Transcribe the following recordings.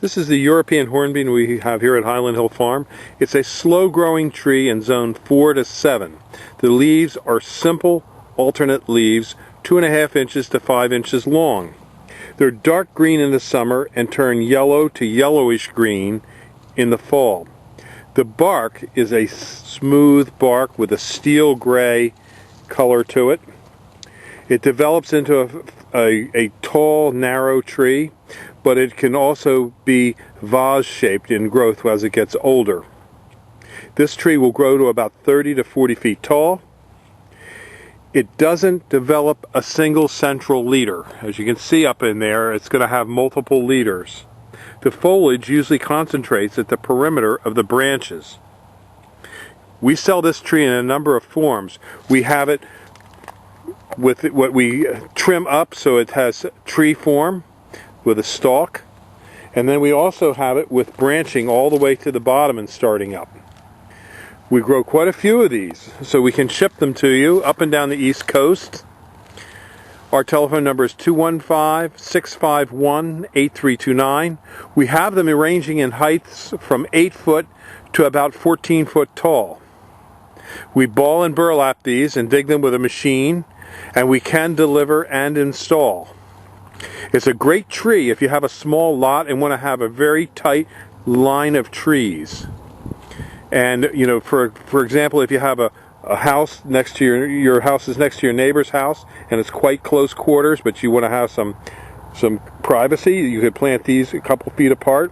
This is the European hornbeam we have here at Highland Hill Farm. It's a slow-growing tree in zone 4 to 7. The leaves are simple, alternate leaves, 2.5 inches to 5 inches long. They're dark green in the summer and turn yellow to yellowish green in the fall. The bark is a smooth bark with a steel gray color to it. It develops into a tall, narrow tree, but it can also be vase-shaped in growth as it gets older. This tree will grow to about 30 to 40 feet tall. It doesn't develop a single central leader. As you can see up in there, it's going to have multiple leaders. The foliage usually concentrates at the perimeter of the branches. We sell this tree in a number of forms. We have it with what we trim up so it has tree form with a stalk, and then we also have it with branching all the way to the bottom and starting up. We grow quite a few of these, so we can ship them to you up and down the East Coast. Our telephone number is 215-651-8329. We have them ranging in heights from 8 foot to about 14 foot tall. We ball and burlap these and dig them with a machine, and we can deliver and install. It's a great tree if you have a small lot and want to have a very tight line of trees. And, you know, for example, if you have a house next to your house is next to your neighbor's house and it's quite close quarters, but you want to have some privacy, you could plant these a couple feet apart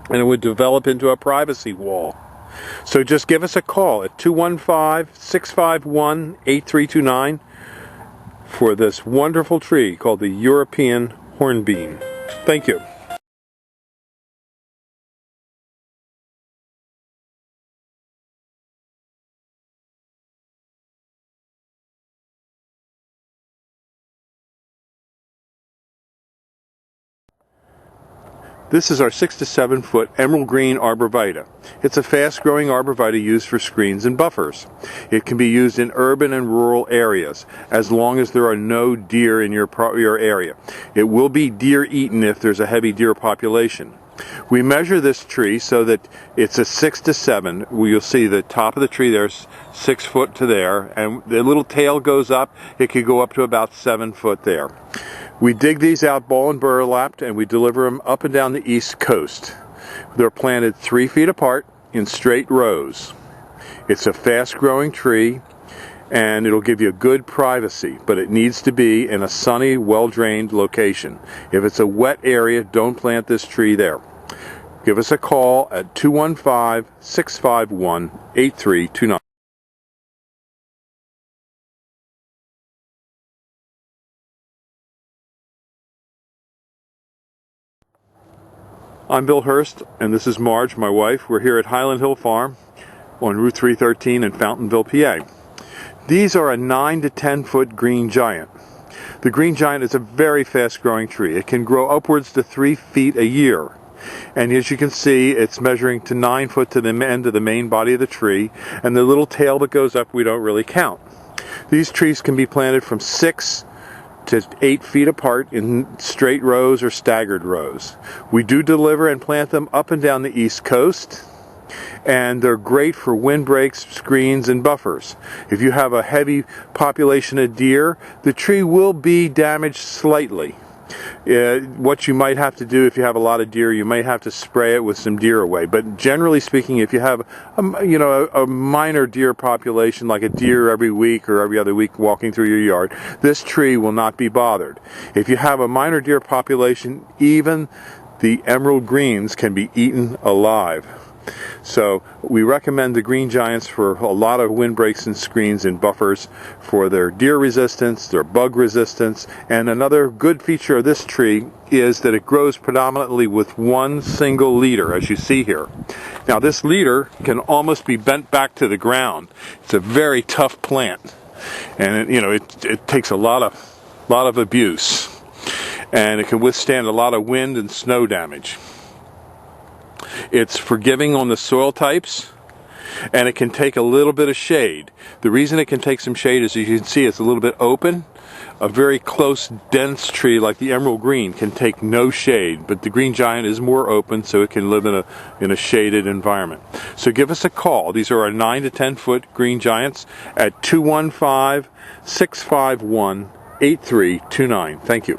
and it would develop into a privacy wall. So just give us a call at 215-651-8329 for this wonderful tree called the European Hornbeam. Thank you. This is our 6 to 7 foot emerald green arborvitae. It's a fast-growing arborvitae used for screens and buffers. It can be used in urban and rural areas as long as there are no deer in your area. It will be deer eaten if there's a heavy deer population. We measure this tree so that it's a 6 to 7. You'll see the top of the tree there's 6 foot to there, and the little tail goes up. It could go up to about 7 foot there. We dig these out ball and burlapped, and we deliver them up and down the East Coast. They're planted 3 feet apart in straight rows. It's a fast-growing tree, and it'll give you good privacy, but it needs to be in a sunny, well-drained location. If it's a wet area, don't plant this tree there. Give us a call at 215-651-8329. I'm Bill Hurst, and this is Marge, my wife. We're here at Highland Hill Farm on Route 313 in Fountainville, PA. These are a 9 to 10 foot green giant. The green giant is a very fast-growing tree. It can grow upwards to 3 feet a year. And as you can see, it's measuring to 9 foot to the end of the main body of the tree, and the little tail that goes up we don't really count. These trees can be planted from 6 to 8 feet apart in straight rows or staggered rows. We do deliver and plant them up and down the East Coast, and they're great for windbreaks, screens, and buffers. If you have a heavy population of deer, the tree will be damaged slightly. What you might have to do if you have a lot of deer, you might have to spray it with some deer away. But generally speaking, if you have a minor deer population, like a deer every week or every other week walking through your yard, this tree will not be bothered. If you have a minor deer population, even the emerald greens can be eaten alive. So we recommend the green giants for a lot of windbreaks and screens and buffers for their deer resistance, their bug resistance, and another good feature of this tree is that it grows predominantly with one single leader, as you see here. Now this leader can almost be bent back to the ground. It's a very tough plant, and it takes a lot of abuse, and it can withstand a lot of wind and snow damage. It's forgiving on the soil types, and it can take a little bit of shade. The reason it can take some shade is, as you can see, it's a little bit open a very close, dense tree like the emerald green can take no shade, but the green giant is more open, so it can live in a shaded environment. So give us a call. These are our 9 to 10 foot green giants at 215-651-8329. Thank you.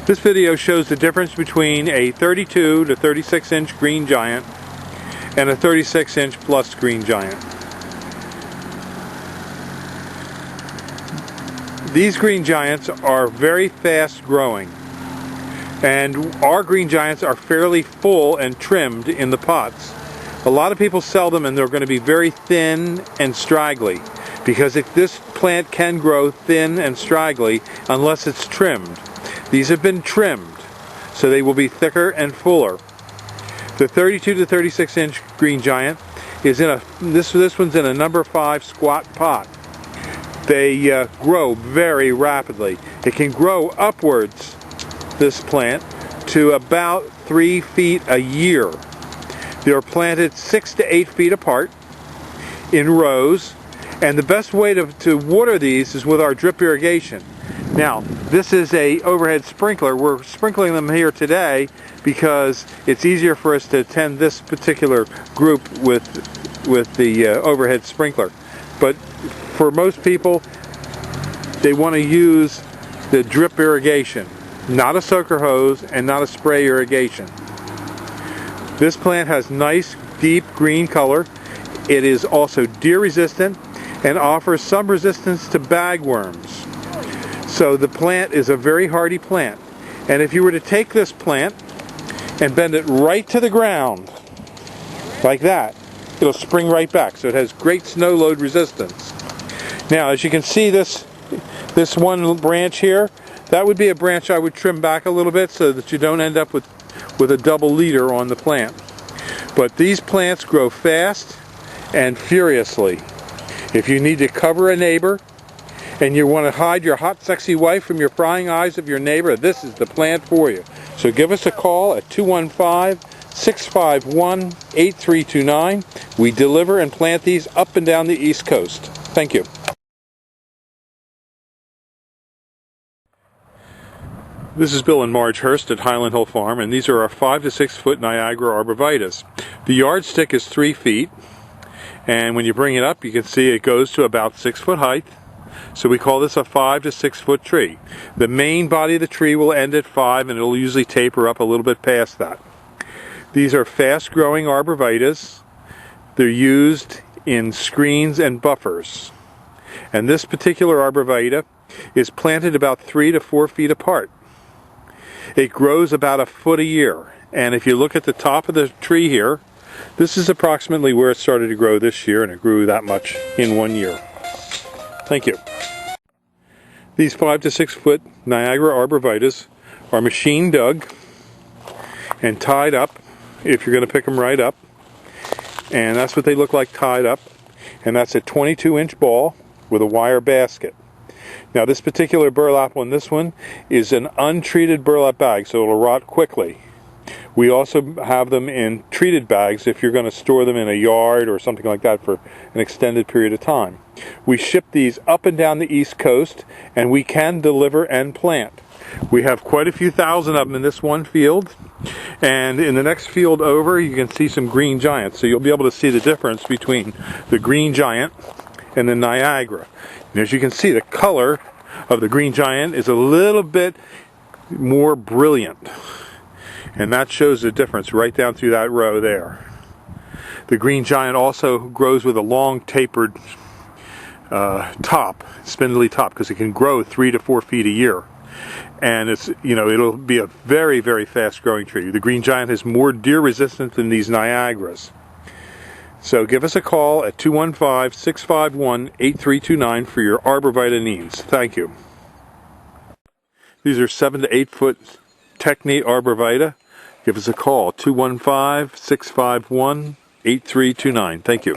This video shows the difference between a 32 to 36 inch green giant and a 36 inch plus green giant. These green giants are very fast growing, and our green giants are fairly full and trimmed in the pots. A lot of people sell them and they're going to be very thin and straggly, because this plant can grow thin and straggly unless it's trimmed. These have been trimmed, so they will be thicker and fuller. The 32 to 36 inch green giant is in this one's in a number 5 squat pot. They grow very rapidly. It can grow upwards, this plant, to about 3 feet a year. They are planted 6 to 8 feet apart in rows, and the best way to water these is with our drip irrigation. Now, this is a overhead sprinkler. We're sprinkling them here today because it's easier for us to attend this particular group with the overhead sprinkler. But for most people, they want to use the drip irrigation, not a soaker hose and not a spray irrigation. This plant has nice, deep green color. It is also deer resistant and offers some resistance to bagworms. So the plant is a very hardy plant. And if you were to take this plant and bend it right to the ground, like that, it'll spring right back. So it has great snow load resistance. Now, as you can see, this one branch here, that would be a branch I would trim back a little bit so that you don't end up with a double leader on the plant. But these plants grow fast and furiously. If you need to cover a neighbor, and you want to hide your hot, sexy wife from your prying eyes of your neighbor, this is the plant for you. So give us a call at 215-651-8329. We deliver and plant these up and down the East Coast. Thank you. This is Bill and Marge Hurst at Highland Hill Farm, and these are our 5 to 6 foot Niagara arborvitaes. The yardstick is 3 feet, and when you bring it up, you can see it goes to about 6 foot height. So we call this a 5 to 6 foot tree. The main body of the tree will end at 5, and it'll usually taper up a little bit past that. These are fast growing arborvitaes. They're used in screens and buffers. And this particular arborvitae is planted about 3 to 4 feet apart. It grows about a foot a year. And if you look at the top of the tree here, this is approximately where it started to grow this year, and it grew that much in 1 year. Thank you. These 5 to 6 foot Niagara arborvitaes are machine dug and tied up if you're going to pick them right up. And that's what they look like tied up. And that's a 22-inch ball with a wire basket. Now this particular burlap on this one is an untreated burlap bag, so it'll rot quickly. We also have them in treated bags if you're going to store them in a yard or something like that for an extended period of time. We ship these up and down the East Coast, and we can deliver and plant. We have quite a few thousand of them in this one field, and in the next field over you can see some green giants, so you'll be able to see the difference between the green giant and the Niagara. And as you can see, the color of the green giant is a little bit more brilliant. And that shows the difference right down through that row there. The green giant also grows with a long tapered top, spindly top, because it can grow 3 to 4 feet a year. And it's, it'll be a very, very fast growing tree. The green giant is more deer resistant than these Niagaras. So give us a call at 215-651-8329 for your arborvitae needs. Thank you. These are 7 to 8 foot Technate arborvitae. Give us a call, 215-651-8329. Thank you.